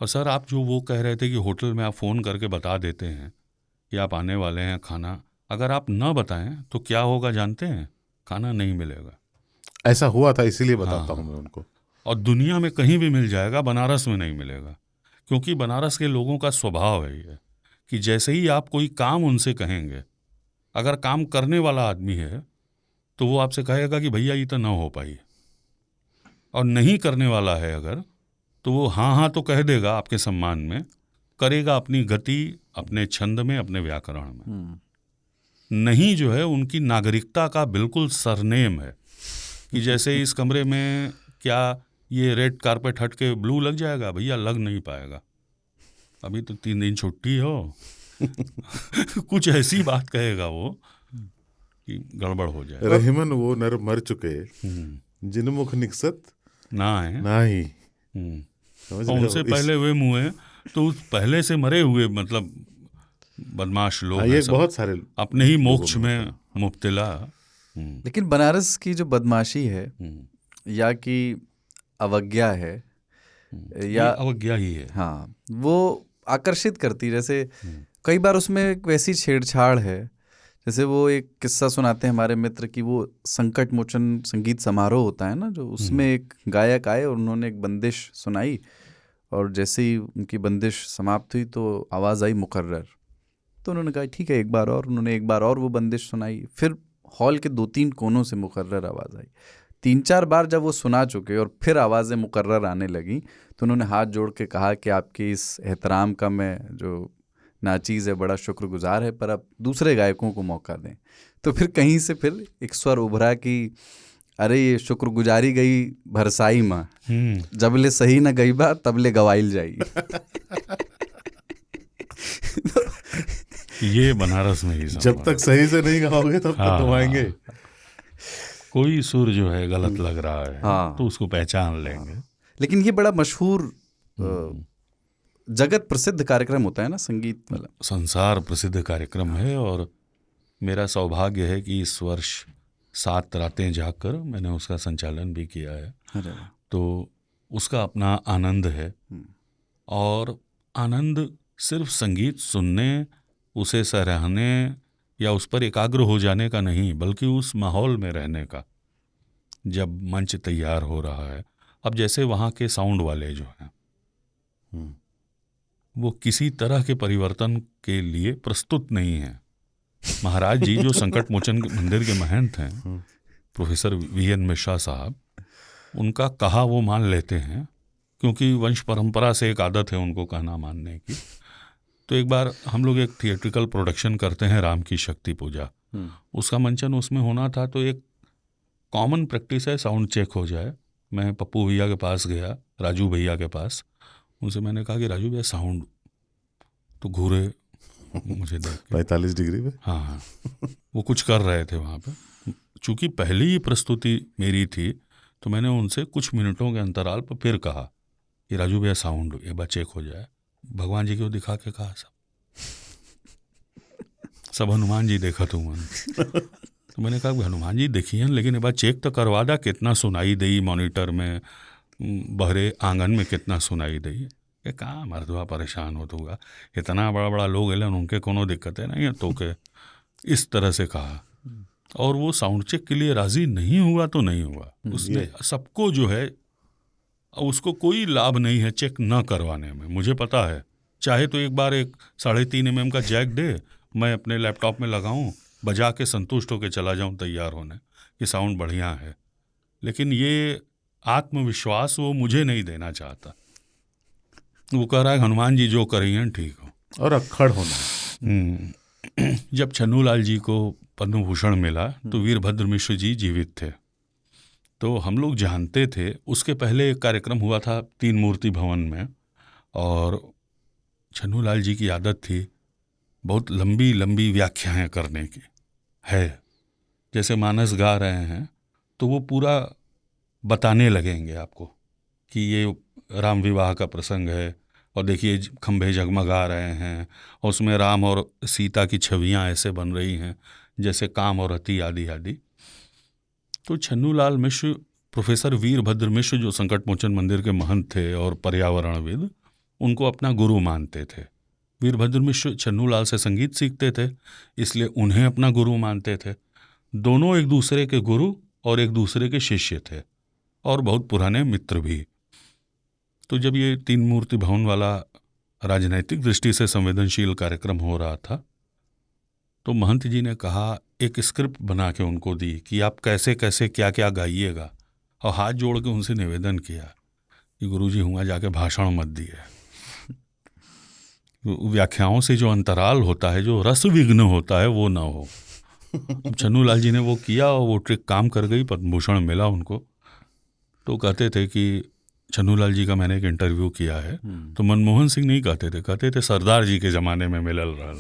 और सर आप जो वो कह रहे थे कि होटल में आप फ़ोन करके बता देते हैं कि आप आने वाले हैं खाना, अगर आप न बताएं तो क्या होगा जानते हैं? खाना नहीं मिलेगा। ऐसा हुआ था, इसीलिए हाँ बताता हूँ हाँ। मैं उनको। और दुनिया में कहीं भी मिल जाएगा, बनारस में नहीं मिलेगा। क्योंकि बनारस के लोगों का स्वभाव है ये कि जैसे ही आप कोई काम उनसे कहेंगे, अगर काम करने वाला आदमी है तो वो आपसे कहेगा कि भैया ये तो ना हो पाई, और नहीं करने वाला है अगर, तो वो हाँ हाँ तो कह देगा आपके सम्मान में, करेगा अपनी गति, अपने छंद में, अपने व्याकरण में। नहीं जो है उनकी नागरिकता का बिल्कुल सरनेम है कि जैसे इस कमरे में क्या ये रेड कारपेट हट के ब्लू लग जाएगा? भैया लग नहीं पाएगा, अभी तो 3 दिन छुट्टी हो। कुछ ऐसी बात कहेगा वो कि गड़बड़ हो जाए। रहीमन वो नर मर चुके जिनमुख निकसत ना है। ना ही, समझ और रहे उनसे हो इस। पहले वे मुँह हैं तो उस पहले से मरे हुए मतलब बदमाश हाँ, लोग हैं ये सब, बहुत सारे अपने ही लोगों मोक्ष में होता में है। मुब्तला। लेकिन बनारस की जो बदमाशी है या कि अवज्ञा है ये या अवज्ञा ही है। हाँ, वो आकर्षित करती। जैसे कई बार उसमें एक वैसी छेड़छाड़ है, जैसे वो एक किस्सा सुनाते हैं हमारे मित्र की, वो संकट मोचन संगीत समारोह होता है ना, जो उसमें एक गायक आए और उन्होंने एक बंदिश सुनाई, और जैसे ही उनकी बंदिश समाप्त हुई तो आवाज़ आई मुकर्रर। तो उन्होंने कहा ठीक है एक बार और, उन्होंने एक बार और वो बंदिश सुनाई, फिर हॉल के 2-3 कोनों से मुकर्रर आवाज़ आई। 3-4 बार जब वो सुना चुके और फिर आवाज़ें मुकर्रर आने लगी, तो उन्होंने हाथ जोड़ के कहा कि आपके इस एहतराम का मैं जो नाचीज़ है बड़ा शुक्रगुजार है, पर अब दूसरे गायकों को मौका दें। तो फिर कहीं से फिर एक स्वर उभरा कि अरे ये शुक्रगुजारी गई भरसाई माँ, जबले सही न गई बा तबले गवाइल जाई। ये बनारस में ही जब तक सही से नहीं गाओगे तब तक गवाएंगे। कोई सुर जो है गलत लग रहा है हाँ। तो उसको पहचान लेंगे। लेकिन ये बड़ा मशहूर जगत प्रसिद्ध कार्यक्रम होता है ना संगीत वाला, संसार प्रसिद्ध कार्यक्रम है। और मेरा सौभाग्य है कि इस वर्ष 7 रातें जाकर मैंने उसका संचालन भी किया है। तो उसका अपना आनंद है, और आनंद सिर्फ संगीत सुनने, उसे सराहने या उस पर एकाग्र हो जाने का नहीं, बल्कि उस माहौल में रहने का। जब मंच तैयार हो रहा है, अब जैसे वहाँ के साउंड वाले जो हैं वो किसी तरह के परिवर्तन के लिए प्रस्तुत नहीं हैं। महाराज जी जो संकट मोचन मंदिर के महंत हैं, प्रोफेसर VN मिश्रा साहब, उनका कहा वो मान लेते हैं, क्योंकि वंश परंपरा से एक आदत है उनको कहना मानने की। तो एक बार हम लोग एक थिएट्रिकल प्रोडक्शन करते हैं राम की शक्ति पूजा, उसका मंचन उसमें होना था। तो एक कॉमन प्रैक्टिस है साउंड चेक हो जाए। मैं पप्पू भैया के पास गया, राजू भैया के पास, उनसे मैंने कहा कि राजू भैया साउंड, तो घूरे मुझे देख के 45 डिग्री में। हाँ, वो कुछ कर रहे थे वहाँ पे। चूँकि पहली ही प्रस्तुति मेरी थी तो मैंने उनसे कुछ मिनटों के अंतराल पर फिर कहा कि राजू भैया साउंड एक बार चेक हो जाए। भगवान जी को दिखा के कहा सब हनुमान जी देखा तू मन। तो मैंने कहा हनुमान जी देखिए, लेकिन एक बार चेक तो करवा दा कितना सुनाई दई मॉनिटर में, बहरे आंगन में कितना सुनाई दई। ये कहाँ मर्दवा परेशान हो दूंगा, इतना बड़ा बड़ा लोग एलन, उनके कोनो दिक्कत है नहीं है तो के, इस तरह से कहा। और वो साउंड चेक के लिए राजी नहीं हुआ तो नहीं हुआ, उसने सबको जो है, उसको कोई लाभ नहीं है चेक न करवाने में। मुझे पता है, चाहे तो एक बार एक 3.5 mm का जैक दे, मैं अपने लैपटॉप में लगाऊं, बजा के संतुष्ट होकर चला जाऊं तैयार होने कि साउंड बढ़िया है। लेकिन ये आत्मविश्वास वो मुझे नहीं देना चाहता। वो कह रहा है हनुमान जी जो करेंगे ठीक हो। और अक्खड़ होना। जब छन्नूलाल जी को पद्म भूषण मिला तो वीरभद्र मिश्र जी जीवित थे, तो हम लोग जानते थे। उसके पहले एक कार्यक्रम हुआ था 3 मूर्ति भवन में, और छन्नूलाल जी की आदत थी बहुत लंबी लंबी व्याख्याएं करने की। है जैसे मानस गा रहे हैं तो वो पूरा बताने लगेंगे आपको कि ये राम विवाह का प्रसंग है, और देखिए खंभे जगमगा रहे हैं, और उसमें राम और सीता की छवियां ऐसे बन रही हैं जैसे काम और रति आदि आदि। तो छन्नूलाल मिश्र, प्रोफेसर वीरभद्र मिश्र जो संकट मोचन मंदिर के महंत थे और पर्यावरणविद, उनको अपना गुरु मानते थे। वीरभद्र मिश्र छन्नूलाल से संगीत सीखते थे, इसलिए उन्हें अपना गुरु मानते थे। दोनों एक दूसरे के गुरु और एक दूसरे के शिष्य थे और बहुत पुराने मित्र भी। तो जब ये 3 मूर्ति भवन वाला राजनैतिक दृष्टि से संवेदनशील कार्यक्रम हो रहा था, तो महंत जी ने कहा, एक स्क्रिप्ट बना के उनको दी कि आप कैसे कैसे क्या क्या गाइएगा, और हाथ जोड़ के उनसे निवेदन किया कि गुरुजी हुआ जाके भाषण मत दिए। व्याख्याओं से जो अंतराल होता है, जो रस विघ्न होता है, वो ना हो। छन्नूलाल जी ने वो किया और वो ट्रिक काम कर गई, पद्म भूषण मिला उनको। तो कहते थे कि छन्नूलाल जी का मैंने एक इंटरव्यू किया है, तो मनमोहन सिंह नहीं कहते थे सरदार जी के ज़माने में मिलल रहा।